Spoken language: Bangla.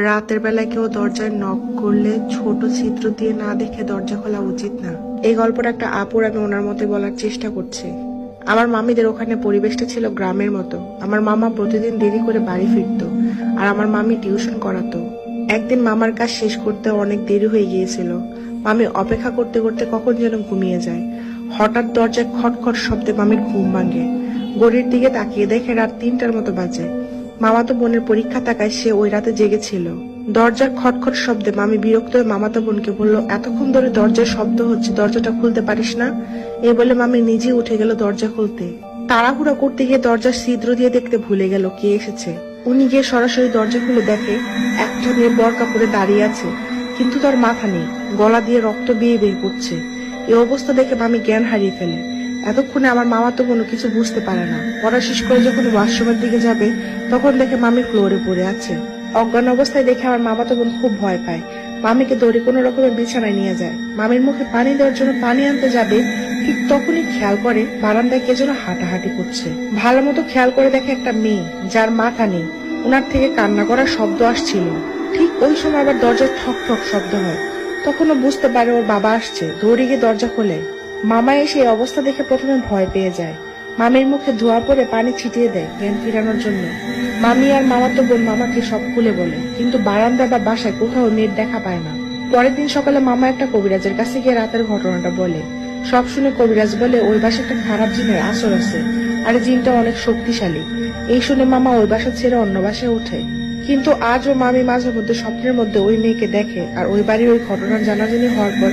রাতের বেলায় কেউ দরজায় নক করলে ছোট ছিদ্র দিয়ে না দেখে দরজা খোলা উচিত না। এই গল্পটা একটা আপুর, আমি ওনার মতে বলার চেষ্টা করছি। আমার মামিদের ওখানে পরিবেশটা ছিল গ্রামের মতো। আমার মামা প্রতিদিন দেরি করে বাড়ি ফিরতো, আর আমার মামি টিউশন করাতো। একদিন মামার কাজ শেষ করতে অনেক দেরি হয়ে গিয়েছিল। মামি অপেক্ষা করতে করতে কখন যেন ঘুমিয়ে যায়। হঠাৎ দরজায় খটখট শব্দে মামির ঘুম ভাঙে। ঘড়ির দিকে তাকিয়ে দেখে রাত 3টার মতো বাজে। মামাতো বোনের পরীক্ষা থাকায় সে ওই রাতে জেগেছিল। দরজার খটখট শব্দে মামি বিরক্ত হয়ে মামাতো বোনকে বলল, এতক্ষণ ধরে দরজার শব্দ হচ্ছে, দরজাটা খুলতে পারিস না? এই বলে মামি নিজে উঠে গেল দরজা খুলতে। তাড়াহুড়া করতে গিয়ে দরজার ছিদ্র দিয়ে দেখতে ভুলে গেল কে এসেছে। উনি গিয়ে সরাসরি দরজা খুলে দেখে একটা মেয়ে বরকা পরে দাঁড়িয়ে আছে, কিন্তু তার মাথা নেই, গলা দিয়ে রক্ত বেয়ে বেয়ে পড়ছে। এই অবস্থা দেখে মামি জ্ঞান হারিয়ে ফেলে। এতক্ষণে আমার মামাতো বোনও কিছু বুঝতে পারে না। পড়া শেষ করে যখন ওয়াশরুমের দিকে যাবে, তখন দেখে মামি ফ্লোরে পড়ে আছে অজ্ঞান অবস্থায়। দেখে আমার মামাতো বোন খুব ভয় পায়। মামিকে দৌড়ে কোনো রকমের বিছানায় নিয়ে যায়। মামির মুখে পানি দেওয়ার জন্য পানি আনতে যাবে, ঠিক তখনই খেয়াল করে বারান্দায় কে যেন হাঁটাহাঁটি করছে। ভালো মতো খেয়াল করে দেখে একটা মেয়ে, যার মাথা নেই। ওনার থেকে কান্না করার শব্দ আসছিল। ঠিক ওই সময় আবার দরজার ঠক ঠক শব্দ হয়। তখনও বুঝতে পারে ওর বাবা আসছে, দৌড়ে গিয়ে দরজা খোলে। মামা এসে এই অবস্থা দেখে প্রথমে ভয় পেয়ে যায়। মামির মুখে ধোয়া পড়ে পানি ছিটিয়ে দেয় জ্ঞান ফিরানোর জন্য। মামি আর মামাতো বোন মামাকে সব খুলে বলে, কিন্তু বারান্দা বা বাসায় কোথাও মেয়ের দেখা পায় না। পরের দিন সকালে মামা একটা কবিরাজের কাছে গিয়ে রাতের ঘটনাটা বলে। সব শুনে কবিরাজ বলে, ওই বাসায় একটা খারাপ জিনের আসর আছে, আর জিনটা অনেক শক্তিশালী। এই শুনে মামা ওই বাসা ছেড়ে অন্য বাসায় ওঠে। কিন্তু আজও মামি মাঝে মধ্যে স্বপ্নের মধ্যে ওই মেয়েকে দেখে, আর ওই বাড়ির ওই ঘটনার জানাজানি হওয়ার পর